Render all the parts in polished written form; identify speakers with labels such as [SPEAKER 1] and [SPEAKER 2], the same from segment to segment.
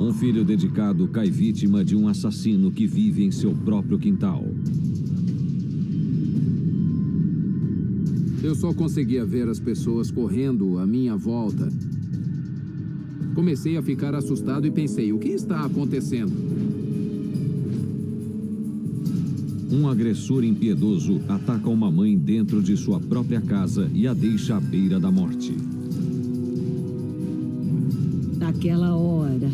[SPEAKER 1] Um filho dedicado cai vítima de um assassino que vive em seu próprio quintal.
[SPEAKER 2] Eu só conseguia ver as pessoas correndo à minha volta. Comecei a ficar assustado e pensei, o que está acontecendo?
[SPEAKER 1] Um agressor impiedoso ataca uma mãe dentro de sua própria casa e a deixa à beira da morte.
[SPEAKER 3] Naquela hora,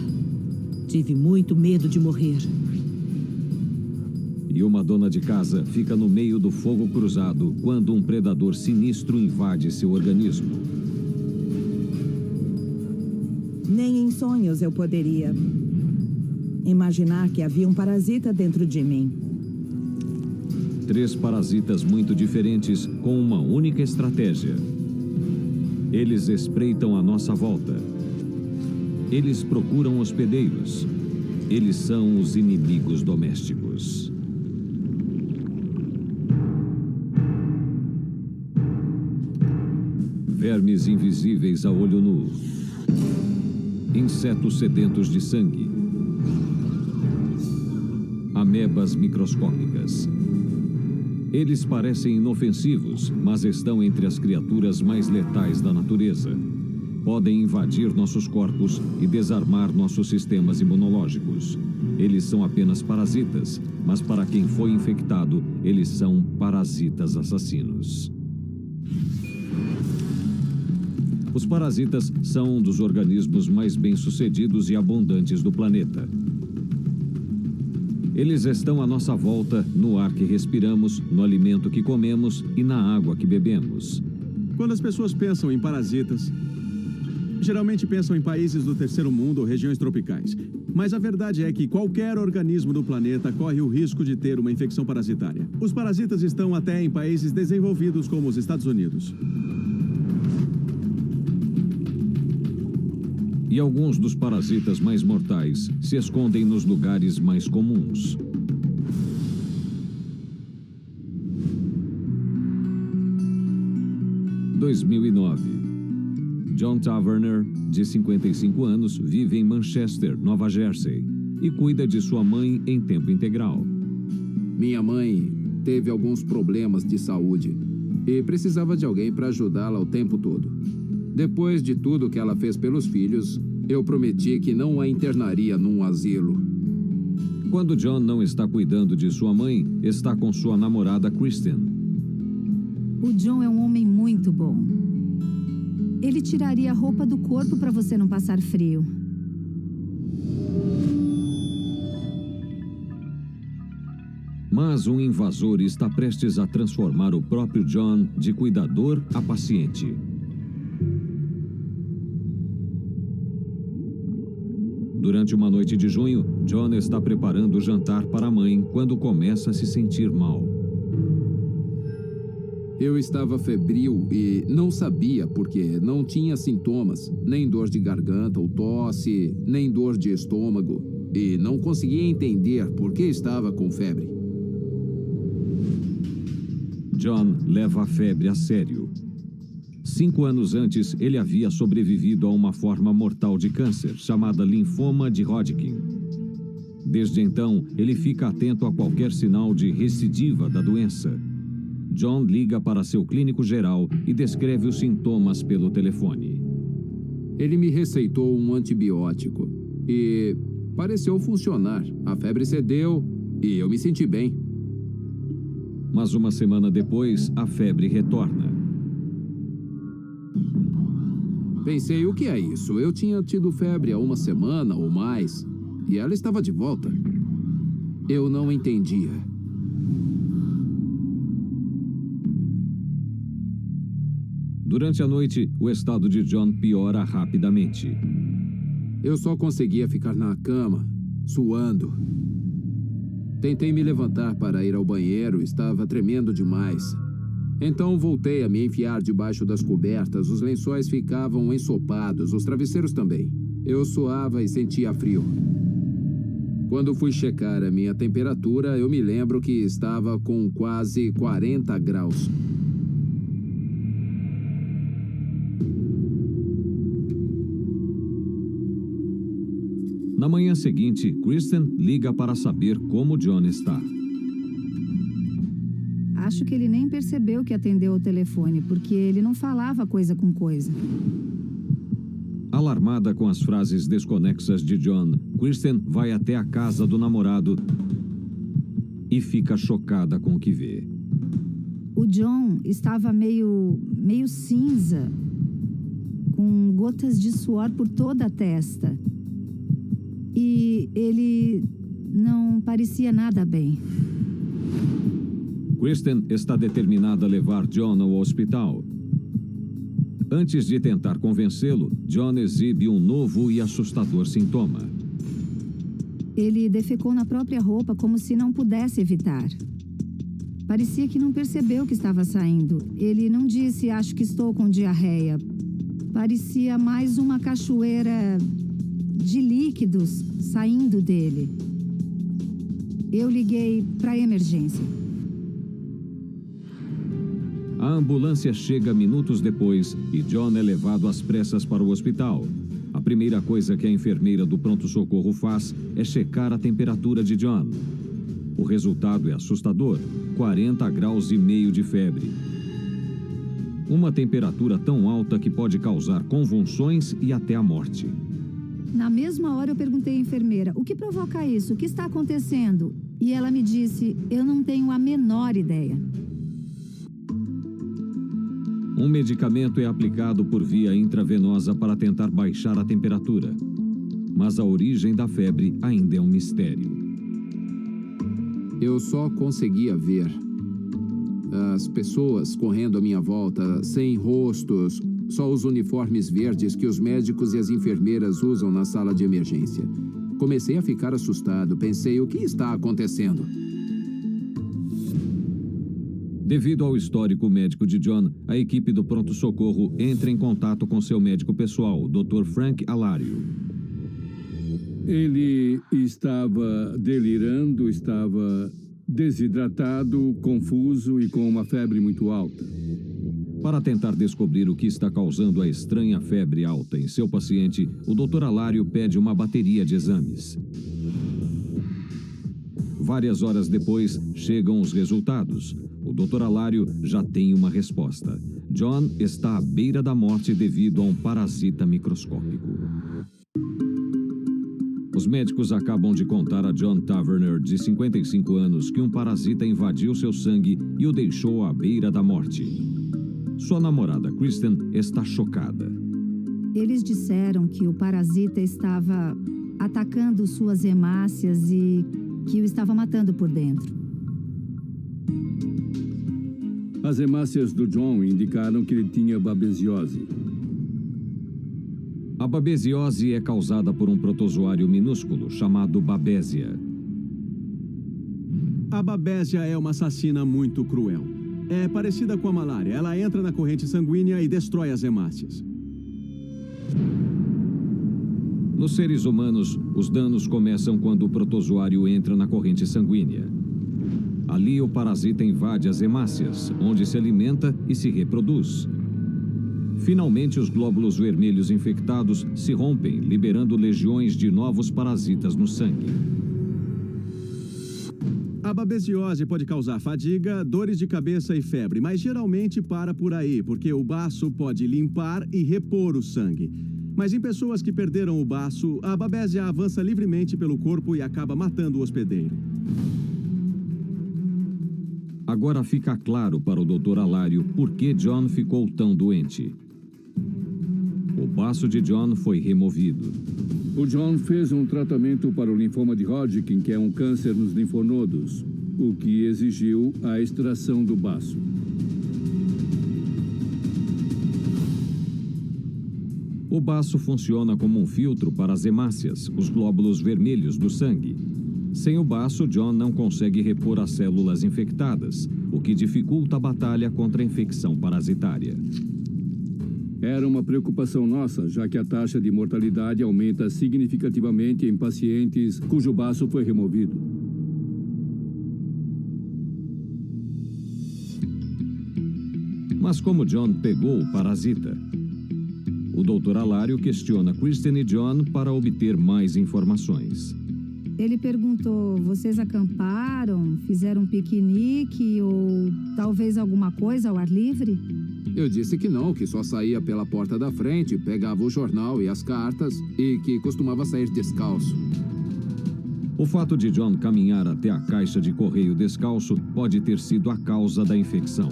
[SPEAKER 3] tive muito medo de morrer.
[SPEAKER 1] E uma dona de casa fica no meio do fogo cruzado quando um predador sinistro invade seu organismo.
[SPEAKER 4] Nem em sonhos eu poderia imaginar que havia um parasita dentro de mim.
[SPEAKER 1] 3 parasitas muito diferentes com uma única estratégia. Eles espreitam à nossa volta. Eles procuram hospedeiros. Eles são os inimigos domésticos. Vermes invisíveis a olho nu. Insetos sedentos de sangue. Amebas microscópicas. Eles parecem inofensivos, mas estão entre as criaturas mais letais da natureza. Podem invadir nossos corpos e desarmar nossos sistemas imunológicos. Eles são apenas parasitas, mas para quem foi infectado, eles são parasitas assassinos. Os parasitas são um dos organismos mais bem-sucedidos e abundantes do planeta. Eles estão à nossa volta, no ar que respiramos, no alimento que comemos e na água que bebemos.
[SPEAKER 5] Quando as pessoas pensam em parasitas, geralmente pensam em países do terceiro mundo ou regiões tropicais. Mas a verdade é que qualquer organismo do planeta corre o risco de ter uma infecção parasitária. Os parasitas estão até em países desenvolvidos como os Estados Unidos.
[SPEAKER 1] E alguns dos parasitas mais mortais se escondem nos lugares mais comuns. Em 2009. John Taverner, de 55 anos, vive em Manchester, Nova Jersey, e cuida de sua mãe em tempo integral.
[SPEAKER 2] Minha mãe teve alguns problemas de saúde e precisava de alguém para ajudá-la o tempo todo. Depois de tudo que ela fez pelos filhos, eu prometi que não a internaria num asilo.
[SPEAKER 1] Quando John não está cuidando de sua mãe, está com sua namorada Kristen.
[SPEAKER 6] O John é um homem muito bom. Ele tiraria a roupa do corpo para você não passar frio.
[SPEAKER 1] Mas um invasor está prestes a transformar o próprio John de cuidador a paciente. Durante uma noite de junho, John está preparando o jantar para a mãe quando começa a se sentir mal.
[SPEAKER 2] Eu estava febril e não sabia porque não tinha sintomas, nem dor de garganta ou tosse, nem dor de estômago, e não conseguia entender por que estava com febre.
[SPEAKER 1] John leva a febre a sério. 5 anos antes, ele havia sobrevivido a uma forma mortal de câncer, chamada linfoma de Hodgkin. Desde então, ele fica atento a qualquer sinal de recidiva da doença. John liga para seu clínico geral e descreve os sintomas pelo telefone.
[SPEAKER 2] Ele me receitou um antibiótico e pareceu funcionar. A febre cedeu e eu me senti bem.
[SPEAKER 1] Mas uma semana depois, a febre retorna.
[SPEAKER 2] Pensei, o que é isso? Eu tinha tido febre há uma semana ou mais e ela estava de volta. Eu não entendia.
[SPEAKER 1] Durante a noite, o estado de John piora rapidamente.
[SPEAKER 2] Eu só conseguia ficar na cama, suando. Tentei me levantar para ir ao banheiro, estava tremendo demais. Então voltei a me enfiar debaixo das cobertas, os lençóis ficavam ensopados, os travesseiros também. Eu suava e sentia frio. Quando fui checar a minha temperatura, eu me lembro que estava com quase 40 graus.
[SPEAKER 1] Na manhã seguinte, Kristen liga para saber como John está.
[SPEAKER 6] Acho que ele nem percebeu que atendeu o telefone, porque ele não falava coisa com coisa.
[SPEAKER 1] Alarmada com as frases desconexas de John, Kristen vai até a casa do namorado e fica chocada com o que vê.
[SPEAKER 6] O John estava meio cinza, com gotas de suor por toda a testa. E ele não parecia nada bem.
[SPEAKER 1] Kristen está determinada a levar John ao hospital. Antes de tentar convencê-lo, John exibe um novo e assustador sintoma.
[SPEAKER 6] Ele defecou na própria roupa como se não pudesse evitar. Parecia que não percebeu que estava saindo. Ele não disse, acho que estou com diarreia. Parecia mais uma cachoeira de líquidos saindo dele. Eu liguei para a emergência.
[SPEAKER 1] A ambulância chega minutos depois e John é levado às pressas para o hospital. A primeira coisa que a enfermeira do pronto-socorro faz é checar a temperatura de John. O resultado é assustador, 40 graus e meio de febre. Uma temperatura tão alta que pode causar convulsões e até a morte.
[SPEAKER 6] Na mesma hora eu perguntei à enfermeira, o que provoca isso? O que está acontecendo? E ela me disse, eu não tenho a menor ideia.
[SPEAKER 1] Um medicamento é aplicado por via intravenosa para tentar baixar a temperatura. Mas a origem da febre ainda é um mistério.
[SPEAKER 2] Eu só conseguia ver as pessoas correndo à minha volta, sem rostos, só os uniformes verdes que os médicos e as enfermeiras usam na sala de emergência. Comecei a ficar assustado, pensei, o que está acontecendo?
[SPEAKER 1] Devido ao histórico médico de John, a equipe do pronto-socorro entra em contato com seu médico pessoal, o Dr. Frank Alario.
[SPEAKER 7] Ele estava delirando, estava desidratado, confuso e com uma febre muito alta.
[SPEAKER 1] Para tentar descobrir o que está causando a estranha febre alta em seu paciente, o Dr. Alario pede uma bateria de exames. Várias horas depois, chegam os resultados. O Dr. Alario já tem uma resposta. John está à beira da morte devido a um parasita microscópico. Os médicos acabam de contar a John Taverner, de 55 anos, que um parasita invadiu seu sangue e o deixou à beira da morte. Sua namorada, Kristen, está chocada.
[SPEAKER 6] Eles disseram que o parasita estava atacando suas hemácias e que o estava matando por dentro.
[SPEAKER 7] As hemácias do John indicaram que ele tinha babesiose.
[SPEAKER 1] A babesiose é causada por um protozoário minúsculo chamado Babesia.
[SPEAKER 5] A babésia é uma assassina muito cruel. É parecida com a malária. Ela entra na corrente sanguínea e destrói as hemácias.
[SPEAKER 1] Nos seres humanos, os danos começam quando o protozoário entra na corrente sanguínea. Ali, o parasita invade as hemácias, onde se alimenta e se reproduz. Finalmente, os glóbulos vermelhos infectados se rompem, liberando legiões de novos parasitas no sangue.
[SPEAKER 5] A babesiose pode causar fadiga, dores de cabeça e febre, mas geralmente para por aí, porque o baço pode limpar e repor o sangue. Mas em pessoas que perderam o baço, a babésia avança livremente pelo corpo e acaba matando o hospedeiro.
[SPEAKER 1] Agora fica claro para o Dr. Alario por que John ficou tão doente. O baço de John foi removido.
[SPEAKER 7] O John fez um tratamento para o linfoma de Hodgkin, que é um câncer nos linfonodos, o que exigiu a extração do baço.
[SPEAKER 1] O baço funciona como um filtro para as hemácias, os glóbulos vermelhos do sangue. Sem o baço, John não consegue repor as células infectadas, o que dificulta a batalha contra a infecção parasitária.
[SPEAKER 7] Era uma preocupação nossa, já que a taxa de mortalidade aumenta significativamente em pacientes cujo baço foi removido. Mas
[SPEAKER 1] como John pegou o parasita? O Dr. Alário questiona Kristen e John para obter mais informações.
[SPEAKER 6] Ele perguntou, vocês acamparam, fizeram um piquenique ou talvez alguma coisa ao ar livre?
[SPEAKER 2] Eu disse que não, que só saía pela porta da frente, pegava o jornal e as cartas e que costumava sair descalço.
[SPEAKER 1] O fato de John caminhar até a caixa de correio descalço pode ter sido a causa da infecção.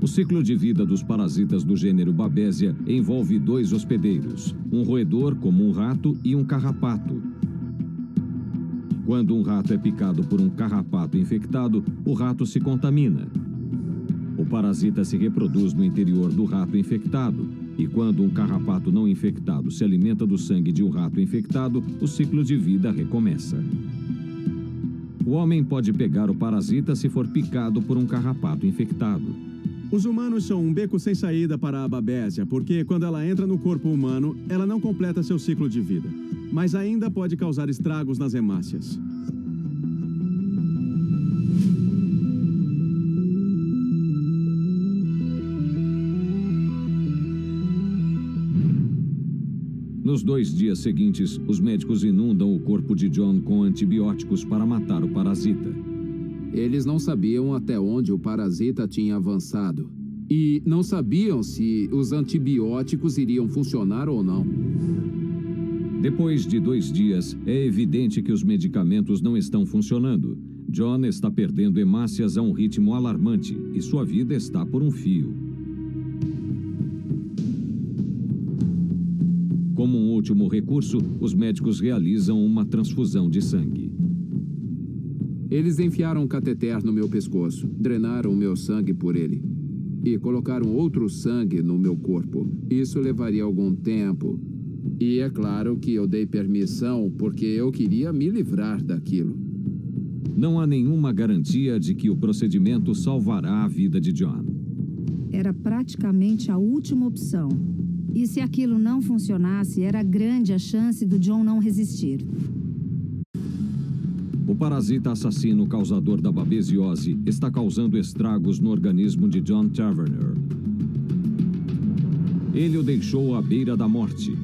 [SPEAKER 1] O ciclo de vida dos parasitas do gênero Babesia envolve 2 hospedeiros, um roedor como um rato e um carrapato. Quando um rato é picado por um carrapato infectado, o rato se contamina. O parasita se reproduz no interior do rato infectado, e quando um carrapato não infectado se alimenta do sangue de um rato infectado, o ciclo de vida recomeça. O homem pode pegar o parasita se for picado por um carrapato infectado.
[SPEAKER 5] Os humanos são um beco sem saída para a Babesia, porque quando ela entra no corpo humano, ela não completa seu ciclo de vida, mas ainda pode causar estragos nas hemácias.
[SPEAKER 1] Nos 2 dias seguintes, os médicos inundam o corpo de John com antibióticos para matar o parasita.
[SPEAKER 2] Eles não sabiam até onde o parasita tinha avançado. E não sabiam se os antibióticos iriam funcionar ou não.
[SPEAKER 1] Depois de 2 dias, é evidente que os medicamentos não estão funcionando. John está perdendo hemácias a um ritmo alarmante e sua vida está por um fio. Como um último recurso, os médicos realizam uma transfusão de sangue.
[SPEAKER 2] Eles enfiaram um cateter no meu pescoço, drenaram o meu sangue por ele e colocaram outro sangue no meu corpo. Isso levaria algum tempo. E é claro que eu dei permissão porque eu queria me livrar daquilo.
[SPEAKER 1] Não há nenhuma garantia de que o procedimento salvará a vida de John.
[SPEAKER 6] Era praticamente a última opção. E se aquilo não funcionasse, era grande a chance do John não resistir.
[SPEAKER 1] O parasita assassino causador da babesiose está causando estragos no organismo de John Taverner. Ele o deixou à beira da morte.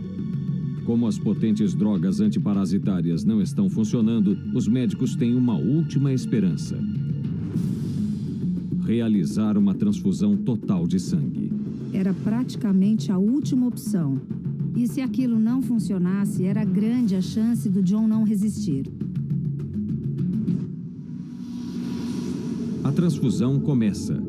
[SPEAKER 1] Como as potentes drogas antiparasitárias não estão funcionando, os médicos têm uma última esperança: realizar uma transfusão total de sangue.
[SPEAKER 6] Era praticamente a última opção. E se aquilo não funcionasse, era grande a chance do John não resistir.
[SPEAKER 1] A transfusão começa.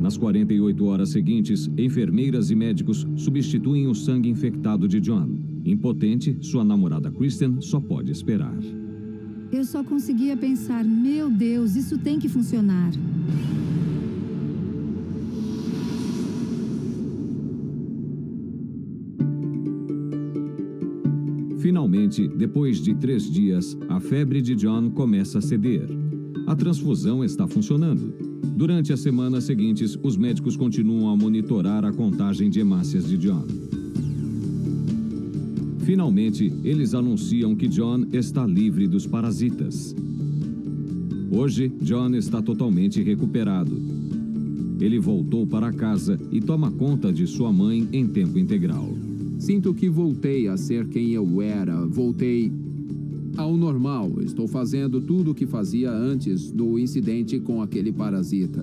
[SPEAKER 1] Nas 48 horas seguintes, enfermeiras e médicos substituem o sangue infectado de John. Impotente, sua namorada Kristen só pode esperar.
[SPEAKER 6] Eu só conseguia pensar, meu Deus, isso tem que funcionar.
[SPEAKER 1] Finalmente, depois de 3 dias, a febre de John começa a ceder. A transfusão está funcionando. Durante as semanas seguintes, os médicos continuam a monitorar a contagem de hemácias de John. Finalmente, eles anunciam que John está livre dos parasitas. Hoje, John está totalmente recuperado. Ele voltou para casa e toma conta de sua mãe em tempo integral.
[SPEAKER 2] Sinto que voltei a ser quem eu era, voltei ao normal. Estou fazendo tudo o que fazia antes do incidente com aquele parasita.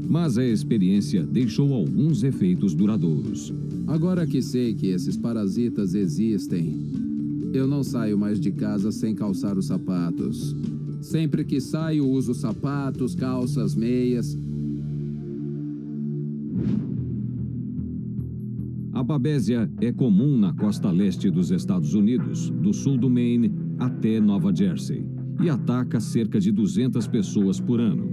[SPEAKER 1] Mas a experiência deixou alguns efeitos duradouros.
[SPEAKER 2] Agora que sei que esses parasitas existem, eu não saio mais de casa sem calçar os sapatos. Sempre que saio, uso sapatos, calças, meias.
[SPEAKER 1] A babesia é comum na costa leste dos Estados Unidos, do sul do Maine até Nova Jersey, e ataca cerca de 200 pessoas por ano.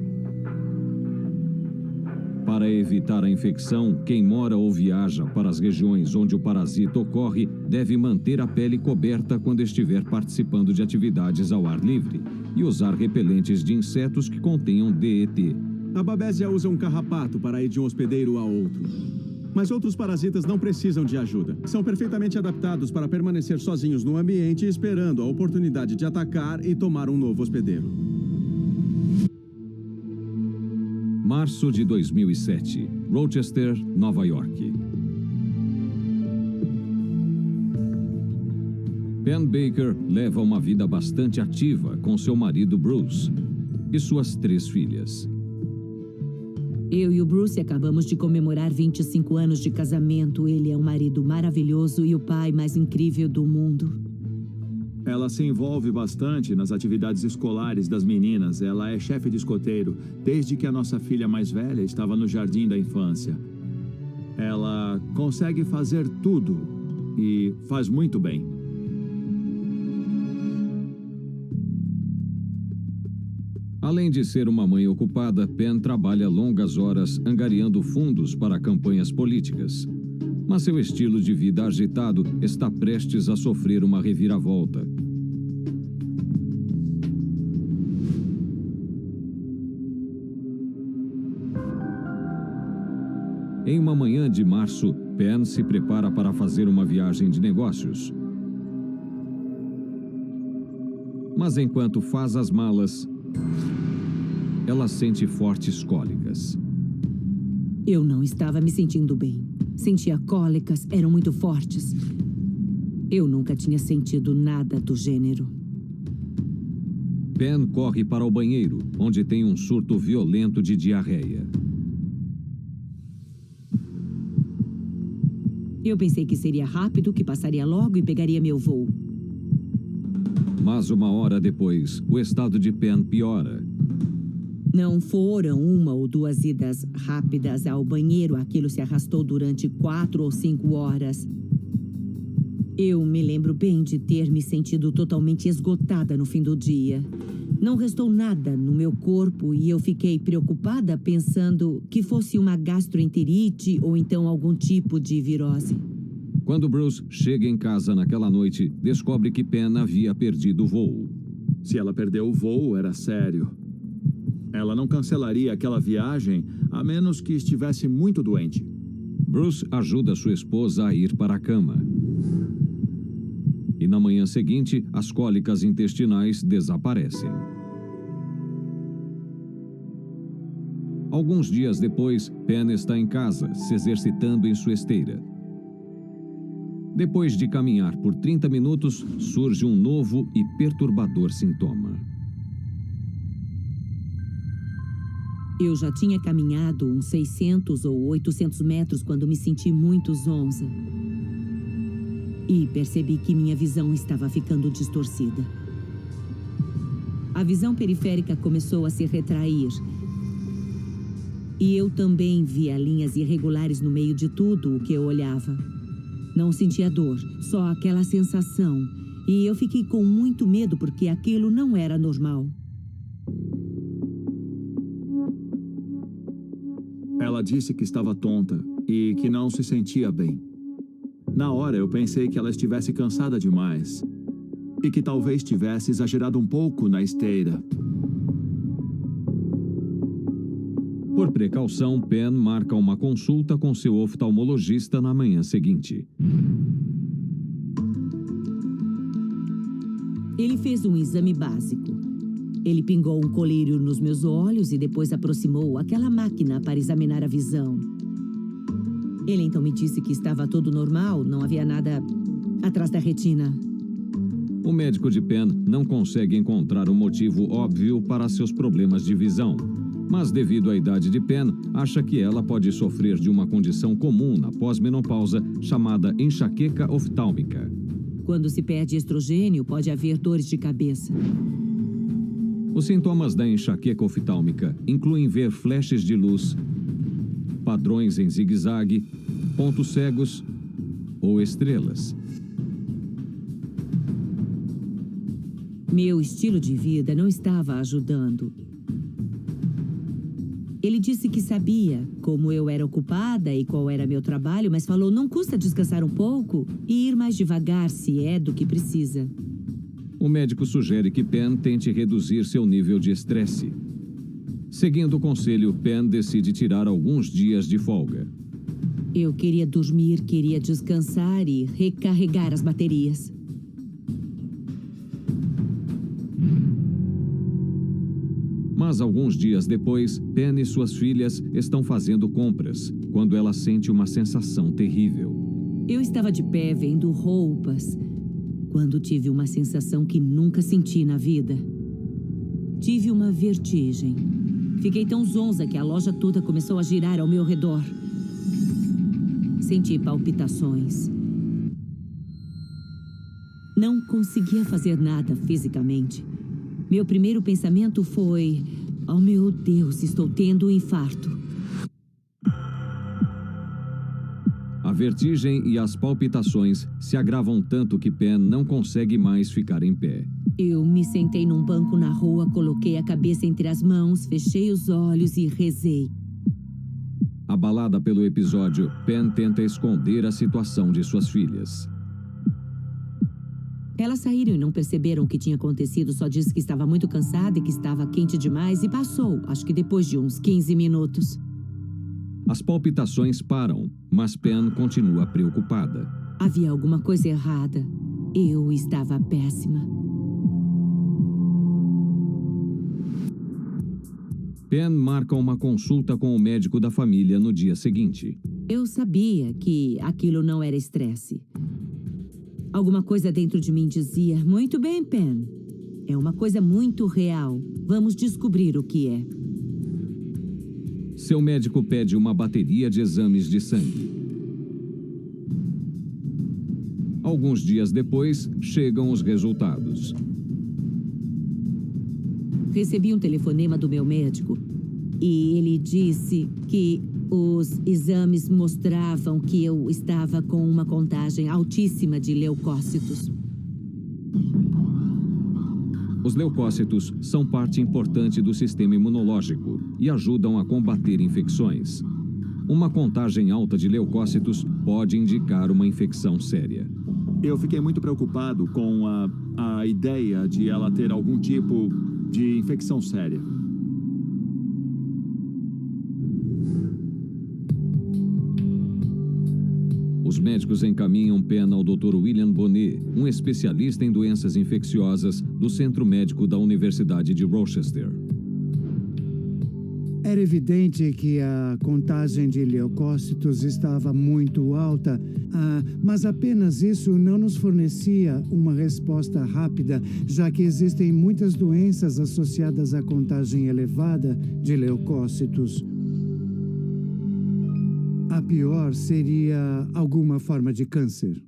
[SPEAKER 1] Para evitar a infecção, quem mora ou viaja para as regiões onde o parasita ocorre deve manter a pele coberta quando estiver participando de atividades ao ar livre e usar repelentes de insetos que contenham DET.
[SPEAKER 5] A babesia usa um carrapato para ir de um hospedeiro a outro. Mas outros parasitas não precisam de ajuda. São perfeitamente adaptados para permanecer sozinhos no ambiente, esperando a oportunidade de atacar e tomar um novo hospedeiro.
[SPEAKER 1] Março de 2007. Rochester, Nova York. Penn Baker leva uma vida bastante ativa com seu marido Bruce e suas 3 filhas.
[SPEAKER 3] Eu e o Bruce acabamos de comemorar 25 anos de casamento. Ele é um marido maravilhoso e o pai mais incrível do mundo.
[SPEAKER 8] Ela se envolve bastante nas atividades escolares das meninas. Ela é chefe de escoteiro desde que a nossa filha mais velha estava no jardim da infância. Ela consegue fazer tudo e faz muito bem.
[SPEAKER 1] Além de ser uma mãe ocupada, Penn trabalha longas horas angariando fundos para campanhas políticas. Mas seu estilo de vida agitado está prestes a sofrer uma reviravolta. Em uma manhã de março, Penn se prepara para fazer uma viagem de negócios. Mas enquanto faz as malas, ela sente fortes cólicas.
[SPEAKER 3] Eu não estava me sentindo bem. Sentia cólicas, eram muito fortes. Eu nunca tinha sentido nada do gênero.
[SPEAKER 1] Penn corre para o banheiro, onde tem um surto violento de diarreia.
[SPEAKER 3] Eu pensei que seria rápido, que passaria logo e pegaria meu voo.
[SPEAKER 1] Mas uma hora depois, o estado de Penn piora.
[SPEAKER 3] Não foram 1 ou 2 idas rápidas ao banheiro. Aquilo se arrastou durante 4 ou 5 horas. Eu me lembro bem de ter me sentido totalmente esgotada no fim do dia. Não restou nada no meu corpo e eu fiquei preocupada pensando que fosse uma gastroenterite ou então algum tipo de virose.
[SPEAKER 1] Quando Bruce chega em casa naquela noite, descobre que Penn havia perdido o voo.
[SPEAKER 8] Se ela perdeu o voo, era sério. Ela não cancelaria aquela viagem a menos que estivesse muito doente.
[SPEAKER 1] Bruce ajuda sua esposa a ir para a cama. E na manhã seguinte, as cólicas intestinais desaparecem. Alguns dias depois, Penn está em casa, se exercitando em sua esteira. Depois de caminhar por 30 minutos, surge um novo e perturbador sintoma.
[SPEAKER 3] Eu já tinha caminhado uns 600 ou 800 metros quando me senti muito zonza. E percebi que minha visão estava ficando distorcida. A visão periférica começou a se retrair. E eu também via linhas irregulares no meio de tudo o que eu olhava. Não sentia dor, só aquela sensação. E eu fiquei com muito medo porque aquilo não era normal.
[SPEAKER 8] Ela disse que estava tonta e que não se sentia bem. Na hora, eu pensei que ela estivesse cansada demais e que talvez tivesse exagerado um pouco na esteira.
[SPEAKER 1] Por precaução, Penn marca uma consulta com seu oftalmologista na manhã seguinte.
[SPEAKER 3] Ele fez um exame básico. Ele pingou um colírio nos meus olhos e depois aproximou aquela máquina para examinar a visão. Ele então me disse que estava tudo normal, não havia nada atrás da retina.
[SPEAKER 1] O médico de Penn não consegue encontrar um motivo óbvio para seus problemas de visão. Mas devido à idade de Penn, acha que ela pode sofrer de uma condição comum na pós-menopausa chamada enxaqueca oftálmica.
[SPEAKER 3] Quando se perde estrogênio, pode haver dores de cabeça.
[SPEAKER 1] Os sintomas da enxaqueca oftálmica incluem ver flashes de luz, padrões em zigue-zague, pontos cegos ou estrelas.
[SPEAKER 3] Meu estilo de vida não estava ajudando. Ele disse que sabia como eu era ocupada e qual era meu trabalho, mas falou, não custa descansar um pouco e ir mais devagar se é do que precisa.
[SPEAKER 1] O médico sugere que Penn tente reduzir seu nível de estresse. Seguindo o conselho, Penn decide tirar alguns dias de folga.
[SPEAKER 3] Eu queria dormir, queria descansar e recarregar as baterias.
[SPEAKER 1] Mas alguns dias depois, Pen e suas filhas estão fazendo compras, quando ela sente uma sensação terrível.
[SPEAKER 3] Eu estava de pé vendo roupas, quando tive uma sensação que nunca senti na vida. Tive uma vertigem. Fiquei tão zonza que a loja toda começou a girar ao meu redor. Senti palpitações. Não conseguia fazer nada fisicamente. Meu primeiro pensamento foi: oh meu Deus, estou tendo um infarto.
[SPEAKER 1] A vertigem e as palpitações se agravam tanto que Pen não consegue mais ficar em pé.
[SPEAKER 3] Eu me sentei num banco na rua, coloquei a cabeça entre as mãos, fechei os olhos e rezei.
[SPEAKER 1] Abalada pelo episódio, Pen tenta esconder a situação de suas filhas.
[SPEAKER 3] Elas saíram e não perceberam o que tinha acontecido, só disse que estava muito cansada e que estava quente demais e passou, acho que depois de uns 15 minutos.
[SPEAKER 1] As palpitações param, mas Pen continua preocupada.
[SPEAKER 3] Havia alguma coisa errada. Eu estava péssima.
[SPEAKER 1] Pen marca uma consulta com o médico da família no dia seguinte.
[SPEAKER 3] Eu sabia que aquilo não era estresse. Alguma coisa dentro de mim dizia: muito bem, Pen. É uma coisa muito real. Vamos descobrir o que é.
[SPEAKER 1] Seu médico pede uma bateria de exames de sangue. Alguns dias depois, chegam os resultados.
[SPEAKER 3] Recebi um telefonema do meu médico e ele disse que os exames mostravam que eu estava com uma contagem altíssima de leucócitos.
[SPEAKER 1] Os leucócitos são parte importante do sistema imunológico e ajudam a combater infecções. Uma contagem alta de leucócitos pode indicar uma infecção séria.
[SPEAKER 8] Eu fiquei muito preocupado com a ideia de ela ter algum tipo de infecção séria.
[SPEAKER 1] Os médicos encaminham Pen ao Dr. William Bonnet, um especialista em doenças infecciosas do Centro Médico da Universidade de Rochester.
[SPEAKER 9] Era evidente que a contagem de leucócitos estava muito alta, mas apenas isso não nos fornecia uma resposta rápida, já que existem muitas doenças associadas à contagem elevada de leucócitos. A pior seria alguma forma de câncer.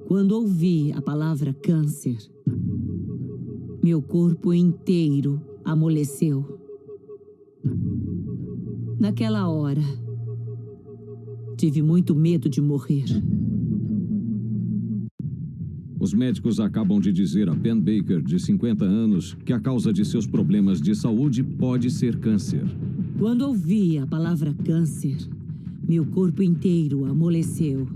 [SPEAKER 3] Quando ouvi a palavra câncer, meu corpo inteiro amoleceu. Naquela hora, tive muito medo de morrer.
[SPEAKER 1] Os médicos acabam de dizer a Pen Baker, de 50 anos, que a causa de seus problemas de saúde pode ser câncer.
[SPEAKER 3] Quando ouvi a palavra câncer, meu corpo inteiro amoleceu.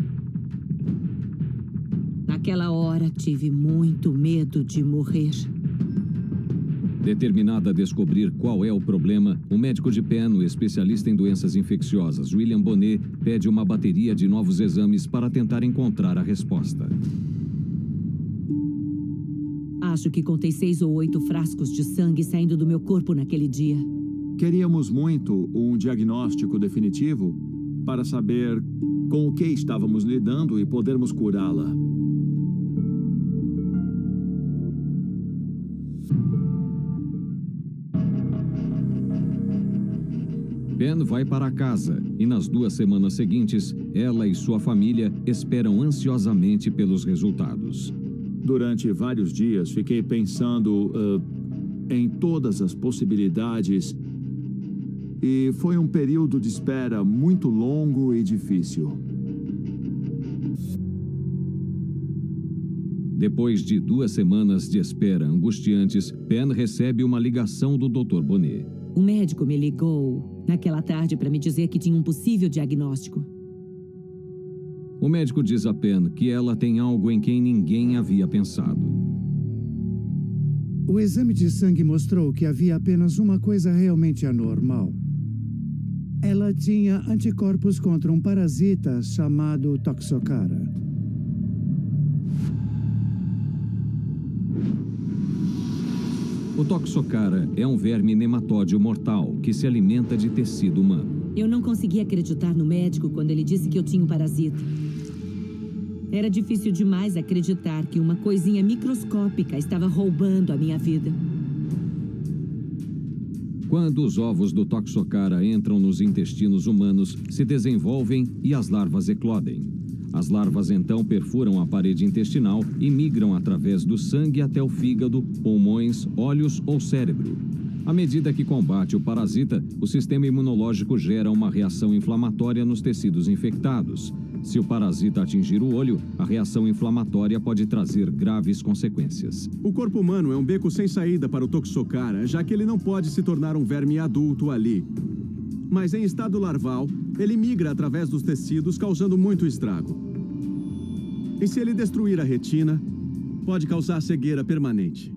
[SPEAKER 3] Naquela hora, tive muito medo de morrer.
[SPEAKER 1] Determinada a descobrir qual é o problema, o médico de Pen, o especialista em doenças infecciosas, William Bonnet, pede uma bateria de novos exames para tentar encontrar a resposta.
[SPEAKER 3] Acho que contei 6 ou 8 frascos de sangue saindo do meu corpo naquele dia.
[SPEAKER 8] Queríamos muito um diagnóstico definitivo para saber com o que estávamos lidando e podermos curá-la.
[SPEAKER 1] Pen vai para casa e nas 2 semanas seguintes, ela e sua família esperam ansiosamente pelos resultados.
[SPEAKER 8] Durante vários dias, fiquei pensando em todas as possibilidades e foi um período de espera muito longo e difícil.
[SPEAKER 1] Depois de 2 semanas de espera angustiantes, Pen recebe uma ligação do Dr. Bonnet.
[SPEAKER 3] O médico me ligou naquela tarde para me dizer que tinha um possível diagnóstico.
[SPEAKER 1] O médico diz a Pen que ela tem algo em quem ninguém havia pensado.
[SPEAKER 9] O exame de sangue mostrou que havia apenas uma coisa realmente anormal. Ela tinha anticorpos contra um parasita chamado Toxocara.
[SPEAKER 1] O Toxocara é um verme nematóide mortal que se alimenta de tecido humano.
[SPEAKER 3] Eu não conseguia acreditar no médico quando ele disse que eu tinha um parasita. Era difícil demais acreditar que uma coisinha microscópica estava roubando a minha vida.
[SPEAKER 1] Quando os ovos do Toxocara entram nos intestinos humanos, se desenvolvem e as larvas eclodem. As larvas então perfuram a parede intestinal e migram através do sangue até o fígado, pulmões, olhos ou cérebro. À medida que combate o parasita, o sistema imunológico gera uma reação inflamatória nos tecidos infectados. Se o parasita atingir o olho, a reação inflamatória pode trazer graves consequências.
[SPEAKER 5] O corpo humano é um beco sem saída para o Toxocara, já que ele não pode se tornar um verme adulto ali. Mas em estado larval, ele migra através dos tecidos, causando muito estrago. E se ele destruir a retina, pode causar cegueira permanente.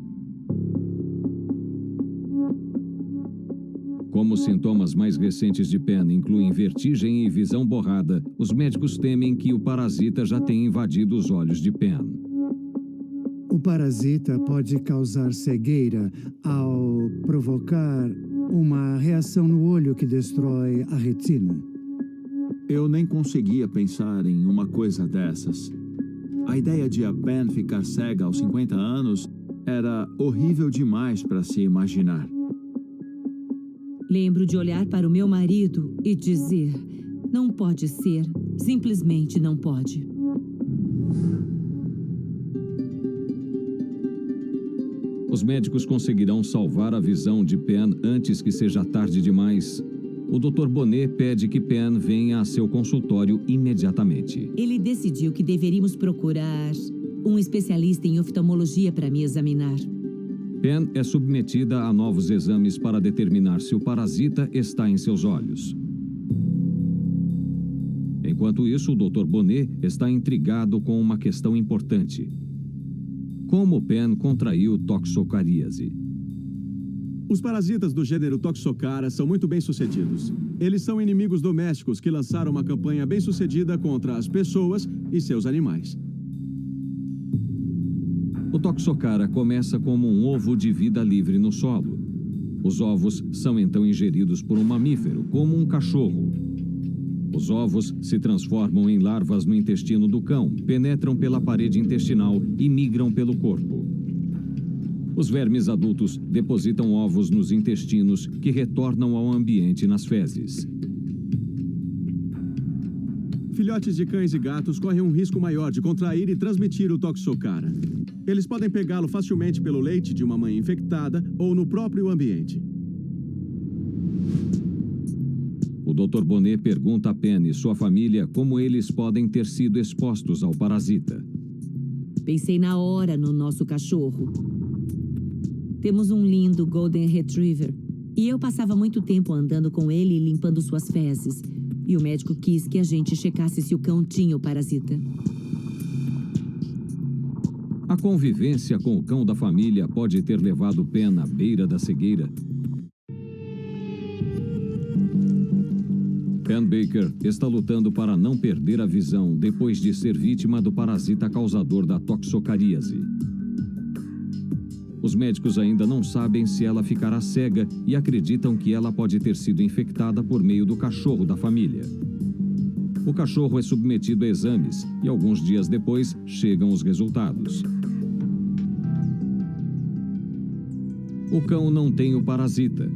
[SPEAKER 1] Como os sintomas mais recentes de Penn incluem vertigem e visão borrada, os médicos temem que o parasita já tenha invadido os olhos de Penn.
[SPEAKER 9] O parasita pode causar cegueira ao provocar uma reação no olho que destrói a retina.
[SPEAKER 8] Eu nem conseguia pensar em uma coisa dessas. A ideia de a Penn ficar cega aos 50 anos era horrível demais para se imaginar.
[SPEAKER 3] Lembro de olhar para o meu marido e dizer: não pode ser, simplesmente não pode.
[SPEAKER 1] Os médicos conseguirão salvar a visão de Penn antes que seja tarde demais. O Dr. Bonnet pede que Penn venha a seu consultório imediatamente.
[SPEAKER 3] Ele decidiu que deveríamos procurar um especialista em oftalmologia para me examinar.
[SPEAKER 1] Penn é submetida a novos exames para determinar se o parasita está em seus olhos. Enquanto isso, o Dr. Bonnet está intrigado com uma questão importante. Como Penn contraiu toxocaríase?
[SPEAKER 5] Os parasitas do gênero Toxocara são muito bem-sucedidos. Eles são inimigos domésticos que lançaram uma campanha bem-sucedida contra as pessoas e seus animais.
[SPEAKER 1] O Toxocara começa como um ovo de vida livre no solo. Os ovos são então ingeridos por um mamífero, como um cachorro. Os ovos se transformam em larvas no intestino do cão, penetram pela parede intestinal e migram pelo corpo. Os vermes adultos depositam ovos nos intestinos, que retornam ao ambiente nas fezes.
[SPEAKER 5] Filhotes de cães e gatos correm um risco maior de contrair e transmitir o Toxocara. Eles podem pegá-lo facilmente pelo leite de uma mãe infectada ou no próprio ambiente.
[SPEAKER 1] O Dr. Bonnet pergunta a Penn e sua família como eles podem ter sido expostos ao parasita.
[SPEAKER 3] Pensei na hora no nosso cachorro. Temos um lindo Golden Retriever e eu passava muito tempo andando com ele e limpando suas fezes. E o médico quis que a gente checasse se o cão tinha o parasita.
[SPEAKER 1] A convivência com o cão da família pode ter levado Penn à beira da cegueira. Penn Baker está lutando para não perder a visão depois de ser vítima do parasita causador da toxocaríase. Os médicos ainda não sabem se ela ficará cega e acreditam que ela pode ter sido infectada por meio do cachorro da família. O cachorro é submetido a exames e alguns dias depois chegam os resultados. O cão não tem o parasita.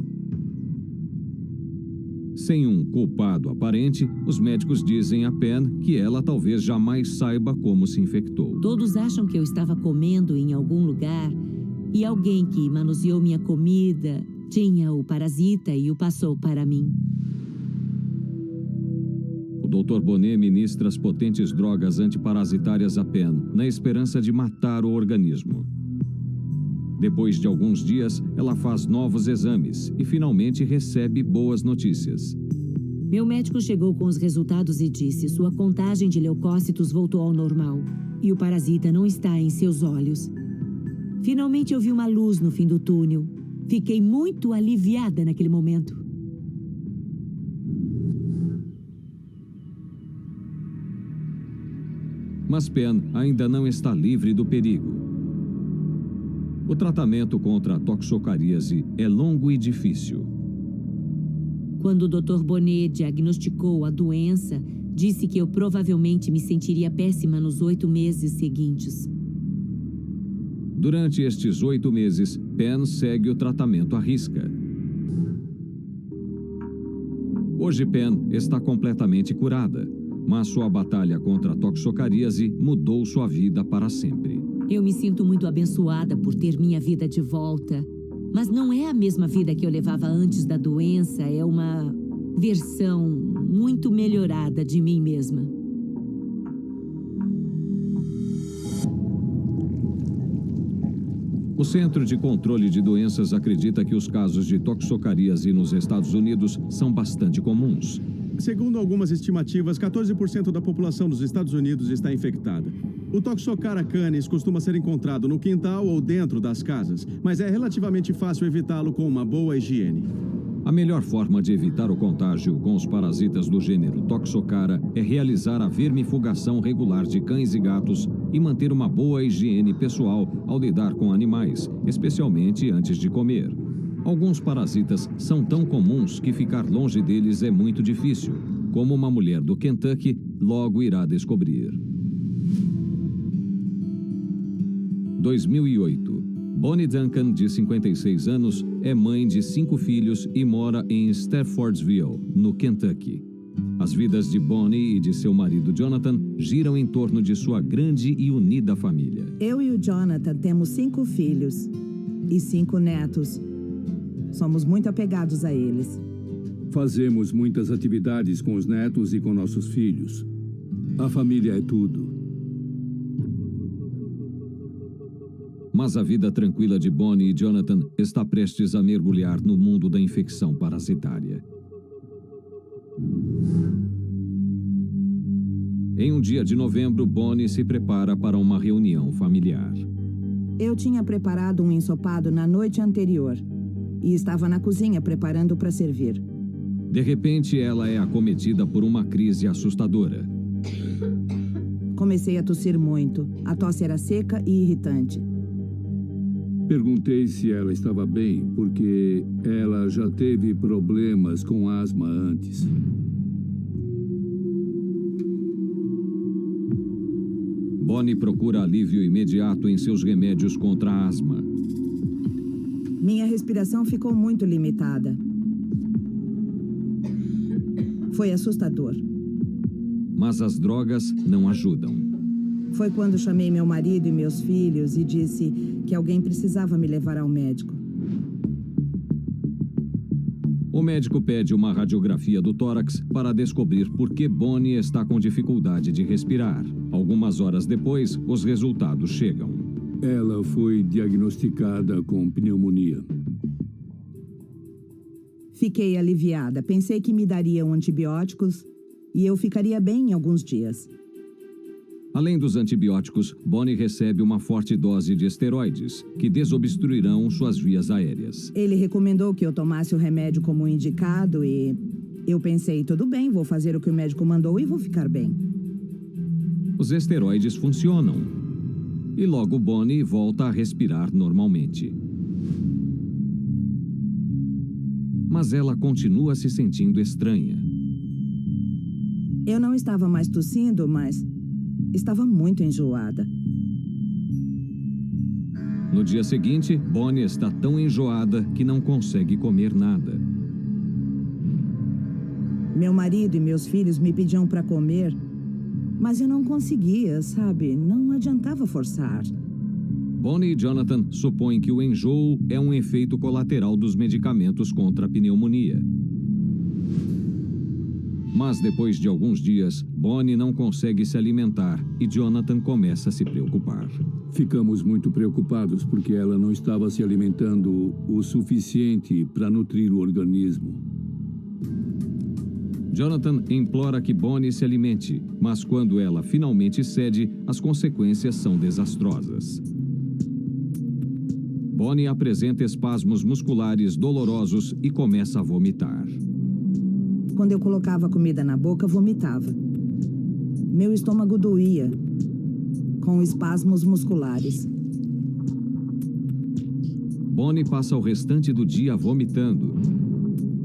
[SPEAKER 1] Sem um culpado aparente, os médicos dizem a Penn que ela talvez jamais saiba como se infectou.
[SPEAKER 3] Todos acham que eu estava comendo em algum lugar e alguém que manuseou minha comida tinha o parasita e o passou para mim.
[SPEAKER 1] O Dr. Bonnet ministra as potentes drogas antiparasitárias a Penn, na esperança de matar o organismo. Depois de alguns dias, ela faz novos exames e finalmente recebe boas notícias.
[SPEAKER 3] Meu médico chegou com os resultados e disse: sua contagem de leucócitos voltou ao normal e o parasita não está em seus olhos. Finalmente eu vi uma luz no fim do túnel. Fiquei muito aliviada naquele momento.
[SPEAKER 1] Mas Penn ainda não está livre do perigo. O tratamento contra a toxocaríase é longo e difícil.
[SPEAKER 3] Quando o Dr. Bonnet diagnosticou a doença, disse que eu provavelmente me sentiria péssima nos 8 meses seguintes.
[SPEAKER 1] Durante estes 8 meses, Pen segue o tratamento à risca. Hoje, Pen está completamente curada, mas sua batalha contra a toxocaríase mudou sua vida para sempre.
[SPEAKER 3] Eu me sinto muito abençoada por ter minha vida de volta. Mas não é a mesma vida que eu levava antes da doença, é uma versão muito melhorada de mim mesma.
[SPEAKER 1] O Centro de Controle de Doenças acredita que os casos de toxocaríase nos Estados Unidos são bastante comuns.
[SPEAKER 5] Segundo algumas estimativas, 14% da população dos Estados Unidos está infectada. O Toxocara canis costuma ser encontrado no quintal ou dentro das casas, mas é relativamente fácil evitá-lo com uma boa higiene.
[SPEAKER 1] A melhor forma de evitar o contágio com os parasitas do gênero Toxocara é realizar a vermifugação regular de cães e gatos e manter uma boa higiene pessoal ao lidar com animais, especialmente antes de comer. Alguns parasitas são tão comuns que ficar longe deles é muito difícil, como uma mulher do Kentucky logo irá descobrir. 2008. Bonnie Duncan, de 56 anos, é mãe de 5 filhos e mora em Staffordsville, no Kentucky. As vidas de Bonnie e de seu marido Jonathan giram em torno de sua grande e unida família.
[SPEAKER 4] Eu e o Jonathan temos 5 filhos e 5 netos. Somos muito apegados a eles.
[SPEAKER 7] Fazemos muitas atividades com os netos e com nossos filhos. A família é tudo.
[SPEAKER 1] Mas a vida tranquila de Bonnie e Jonathan está prestes a mergulhar no mundo da infecção parasitária. Em um dia de novembro, Bonnie se prepara para uma reunião familiar.
[SPEAKER 4] Eu tinha preparado um ensopado na noite anterior e estava na cozinha preparando para servir.
[SPEAKER 1] De repente, ela é acometida por uma crise assustadora.
[SPEAKER 4] Comecei a tossir muito. A tosse era seca e irritante.
[SPEAKER 7] Perguntei se ela estava bem, porque ela já teve problemas com asma antes.
[SPEAKER 1] Bonnie procura alívio imediato em seus remédios contra a asma.
[SPEAKER 4] Minha respiração ficou muito limitada. Foi assustador.
[SPEAKER 1] Mas as drogas não ajudam.
[SPEAKER 4] Foi quando chamei meu marido e meus filhos e disse que alguém precisava me levar ao médico.
[SPEAKER 1] O médico pede uma radiografia do tórax para descobrir por que Bonnie está com dificuldade de respirar. Algumas horas depois, os resultados chegam.
[SPEAKER 7] Ela foi diagnosticada com pneumonia.
[SPEAKER 4] Fiquei aliviada. Pensei que me dariam antibióticos e eu ficaria bem em alguns dias.
[SPEAKER 1] Além dos antibióticos, Bonnie recebe uma forte dose de esteroides, que desobstruirão suas vias aéreas.
[SPEAKER 4] Ele recomendou que eu tomasse o remédio como indicado e eu pensei, tudo bem, vou fazer o que o médico mandou e vou ficar bem.
[SPEAKER 1] Os esteroides funcionam. E logo Bonnie volta a respirar normalmente. Mas ela continua se sentindo estranha.
[SPEAKER 4] Eu não estava mais tossindo, mas estava muito enjoada.
[SPEAKER 1] No dia seguinte, Bonnie está tão enjoada que não consegue comer nada.
[SPEAKER 4] Meu marido e meus filhos me pediam para comer, mas eu não conseguia, sabe? Não adiantava forçar.
[SPEAKER 1] Bonnie e Jonathan supõem que o enjoo é um efeito colateral dos medicamentos contra a pneumonia. Mas depois de alguns dias, Bonnie não consegue se alimentar e Jonathan começa a se preocupar.
[SPEAKER 7] Ficamos muito preocupados porque ela não estava se alimentando o suficiente para nutrir o organismo.
[SPEAKER 1] Jonathan implora que Bonnie se alimente, mas quando ela finalmente cede, as consequências são desastrosas. Bonnie apresenta espasmos musculares dolorosos e começa a vomitar.
[SPEAKER 4] Quando eu colocava comida na boca, vomitava. Meu estômago doía, com espasmos musculares.
[SPEAKER 1] Bonnie passa o restante do dia vomitando.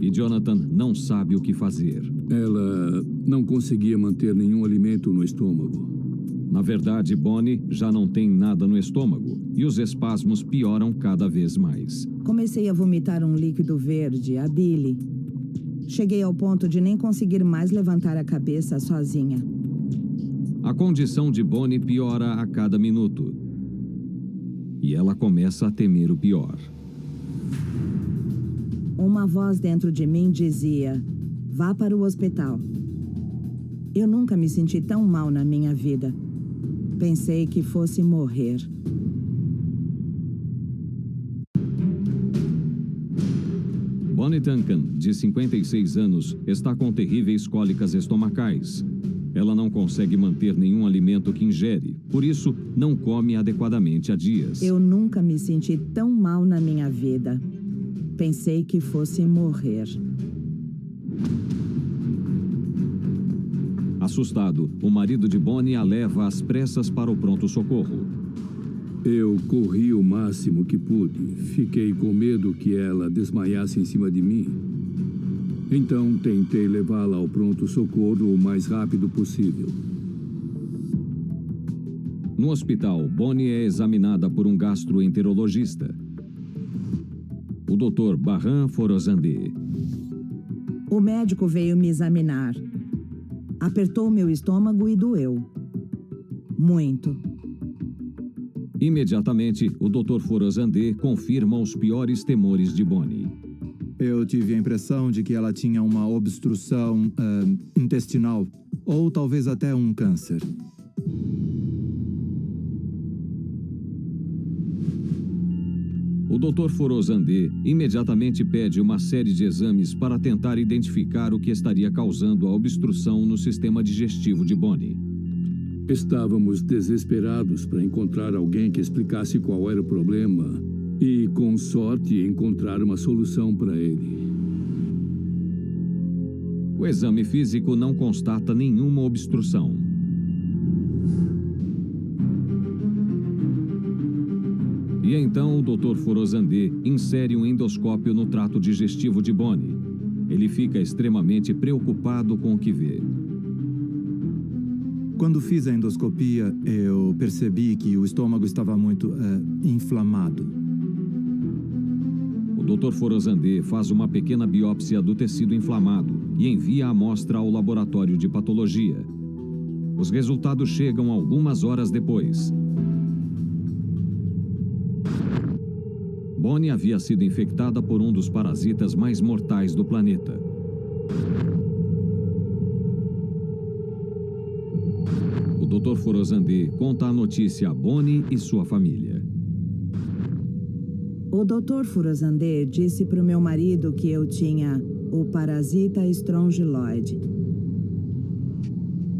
[SPEAKER 1] E Jonathan não sabe o que fazer.
[SPEAKER 7] Ela não conseguia manter nenhum alimento no estômago.
[SPEAKER 1] Na verdade, Bonnie já não tem nada no estômago e os espasmos pioram cada vez mais.
[SPEAKER 4] Comecei a vomitar um líquido verde, a bile. Cheguei ao ponto de nem conseguir mais levantar a cabeça sozinha.
[SPEAKER 1] A condição de Bonnie piora a cada minuto. E ela começa a temer o pior.
[SPEAKER 4] Uma voz dentro de mim dizia: vá para o hospital. Eu nunca me senti tão mal na minha vida. Pensei que fosse morrer.
[SPEAKER 1] Bonnie Duncan, de 56 anos, está com terríveis cólicas estomacais. Ela não consegue manter nenhum alimento que ingere, por isso não come adequadamente há dias.
[SPEAKER 4] Eu nunca me senti tão mal na minha vida. Pensei que fosse morrer.
[SPEAKER 1] Assustado, o marido de Bonnie a leva às pressas para o pronto-socorro.
[SPEAKER 7] Eu corri o máximo que pude. Fiquei com medo que ela desmaiasse em cima de mim. Então, tentei levá-la ao pronto-socorro o mais rápido possível.
[SPEAKER 1] No hospital, Bonnie é examinada por um gastroenterologista, o Dr. Barran Forozandé.
[SPEAKER 4] O médico veio me examinar. Apertou meu estômago e doeu. Muito.
[SPEAKER 1] Imediatamente, o Dr. Forozandé confirma os piores temores de Bonnie.
[SPEAKER 10] Eu tive a impressão de que ela tinha uma obstrução intestinal, ou talvez até um câncer.
[SPEAKER 1] O Dr. Forozandé imediatamente pede uma série de exames para tentar identificar o que estaria causando a obstrução no sistema digestivo de Bonnie.
[SPEAKER 7] Estávamos desesperados para encontrar alguém que explicasse qual era o problema e, com sorte, encontrar uma solução para ele.
[SPEAKER 1] O exame físico não constata nenhuma obstrução. E então o Dr. Forozandé insere um endoscópio no trato digestivo de Bonnie. Ele fica extremamente preocupado com o que vê.
[SPEAKER 10] Quando fiz a endoscopia, eu percebi que o estômago estava muito inflamado.
[SPEAKER 1] O Dr. Forozandé faz uma pequena biópsia do tecido inflamado e envia a amostra ao laboratório de patologia. Os resultados chegam algumas horas depois. Bonnie havia sido infectada por um dos parasitas mais mortais do planeta. O Dr. Forozandé conta a notícia a Bonnie e sua família.
[SPEAKER 4] O Dr. Forozandé disse para o meu marido que eu tinha o parasita Strongyloid.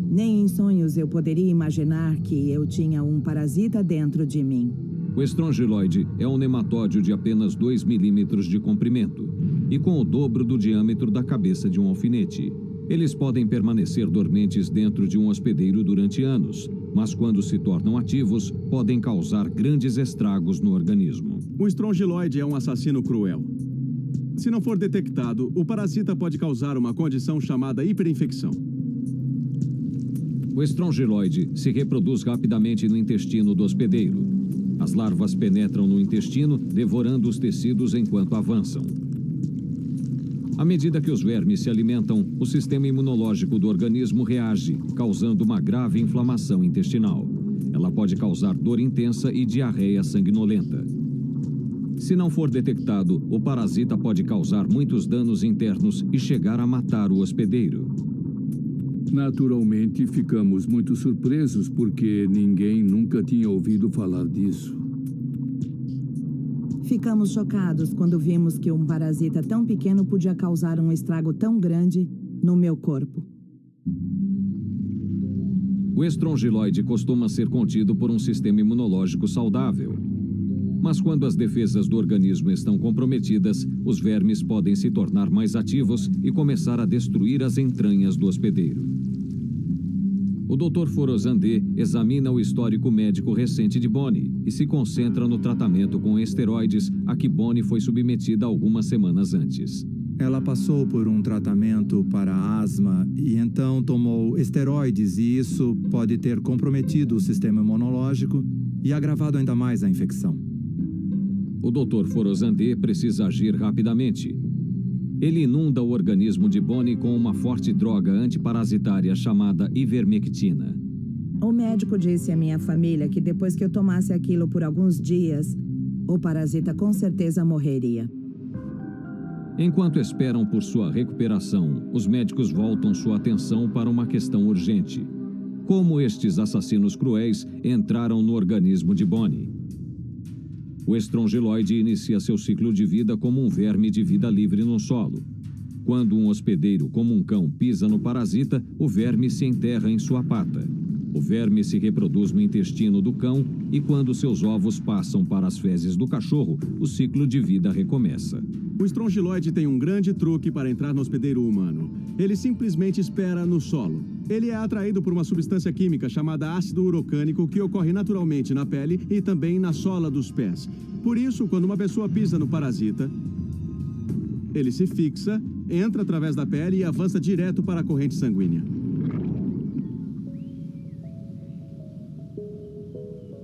[SPEAKER 4] Nem em sonhos eu poderia imaginar que eu tinha um parasita dentro de mim.
[SPEAKER 1] O Strongyloid é um nematóide de apenas 2 milímetros de comprimento e com o dobro do diâmetro da cabeça de um alfinete. Eles podem permanecer dormentes dentro de um hospedeiro durante anos, mas quando se tornam ativos, podem causar grandes estragos no organismo.
[SPEAKER 5] O Strongyloid é um assassino cruel. Se não for detectado, o parasita pode causar uma condição chamada hiperinfecção.
[SPEAKER 1] O Strongyloid se reproduz rapidamente no intestino do hospedeiro. As larvas penetram no intestino, devorando os tecidos enquanto avançam. À medida que os vermes se alimentam, o sistema imunológico do organismo reage, causando uma grave inflamação intestinal. Ela pode causar dor intensa e diarreia sanguinolenta. Se não for detectado, o parasita pode causar muitos danos internos e chegar a matar o hospedeiro.
[SPEAKER 7] Naturalmente, ficamos muito surpresos porque ninguém nunca tinha ouvido falar disso.
[SPEAKER 4] Ficamos chocados quando vimos que um parasita tão pequeno podia causar um estrago tão grande no meu corpo.
[SPEAKER 1] O Strongyloid costuma ser contido por um sistema imunológico saudável. Mas quando as defesas do organismo estão comprometidas, os vermes podem se tornar mais ativos e começar a destruir as entranhas do hospedeiro. O Dr. Forozandé examina o histórico médico recente de Bonnie e se concentra no tratamento com esteroides a que Bonnie foi submetida algumas semanas antes.
[SPEAKER 10] Ela passou por um tratamento para asma e então tomou esteroides, e isso pode ter comprometido o sistema imunológico e agravado ainda mais a infecção.
[SPEAKER 1] O Dr. Forozandé precisa agir rapidamente. Ele inunda o organismo de Bonnie com uma forte droga antiparasitária chamada ivermectina.
[SPEAKER 4] O médico disse à minha família que depois que eu tomasse aquilo por alguns dias, o parasita com certeza morreria.
[SPEAKER 1] Enquanto esperam por sua recuperação, os médicos voltam sua atenção para uma questão urgente. Como estes assassinos cruéis entraram no organismo de Bonnie? O estrongiloide inicia seu ciclo de vida como um verme de vida livre no solo. Quando um hospedeiro, como um cão, pisa no parasita, o verme se enterra em sua pata. O verme se reproduz no intestino do cão e, quando seus ovos passam para as fezes do cachorro, o ciclo de vida recomeça.
[SPEAKER 5] O estrongiloide tem um grande truque para entrar no hospedeiro humano. Ele simplesmente espera no solo. Ele é atraído por uma substância química chamada ácido urocânico que ocorre naturalmente na pele e também na sola dos pés. Por isso, quando uma pessoa pisa no parasita, ele se fixa, entra através da pele e avança direto para a corrente sanguínea.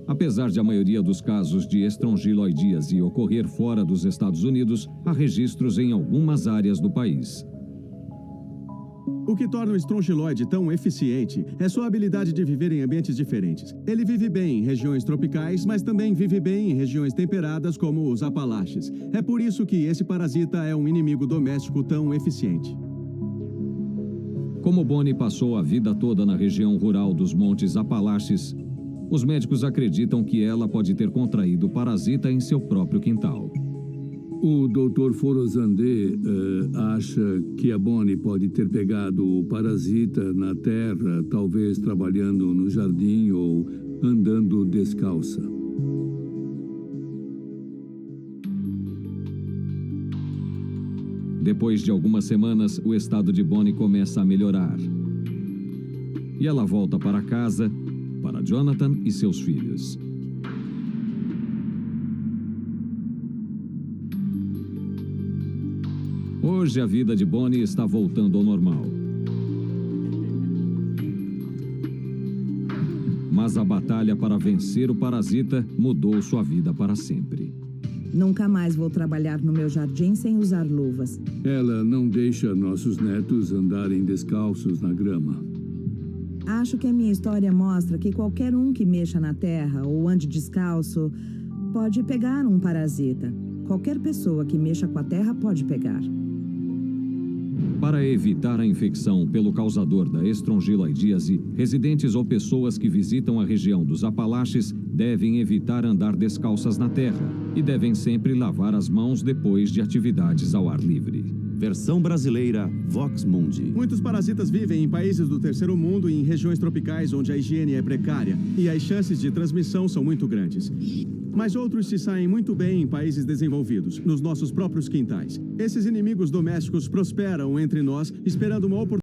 [SPEAKER 1] Apesar de a maioria dos casos de estrongiloidíase ocorrer fora dos Estados Unidos, há registros em algumas áreas do país.
[SPEAKER 5] O que torna o estrongiloide tão eficiente é sua habilidade de viver em ambientes diferentes. Ele vive bem em regiões tropicais, mas também vive bem em regiões temperadas como os Apalaches. É por isso que esse parasita é um inimigo doméstico tão eficiente.
[SPEAKER 1] Como Bonnie passou a vida toda na região rural dos Montes Apalaches, os médicos acreditam que ela pode ter contraído o parasita em seu próprio quintal.
[SPEAKER 7] O Dr. Forozandé acha que a Bonnie pode ter pegado o parasita na terra, talvez trabalhando no jardim ou andando descalça.
[SPEAKER 1] Depois de algumas semanas, o estado de Bonnie começa a melhorar. E ela volta para casa, para Jonathan e seus filhos. Hoje a vida de Bonnie está voltando ao normal. Mas a batalha para vencer o parasita mudou sua vida para sempre.
[SPEAKER 4] Nunca mais vou trabalhar no meu jardim sem usar luvas.
[SPEAKER 7] Ela não deixa nossos netos andarem descalços na grama.
[SPEAKER 4] Acho que a minha história mostra que qualquer um que mexa na terra ou ande descalço pode pegar um parasita. Qualquer pessoa que mexa com a terra pode pegar.
[SPEAKER 1] Para evitar a infecção pelo causador da estrongiloidíase, residentes ou pessoas que visitam a região dos Apalaches devem evitar andar descalças na terra e devem sempre lavar as mãos depois de atividades ao ar livre.
[SPEAKER 11] Versão brasileira Vox Mundi.
[SPEAKER 5] Muitos parasitas vivem em países do terceiro mundo e em regiões tropicais onde a higiene é precária e as chances de transmissão são muito grandes. Mas outros se saem muito bem em países desenvolvidos, nos nossos próprios quintais. Esses inimigos domésticos prosperam entre nós, esperando uma oportunidade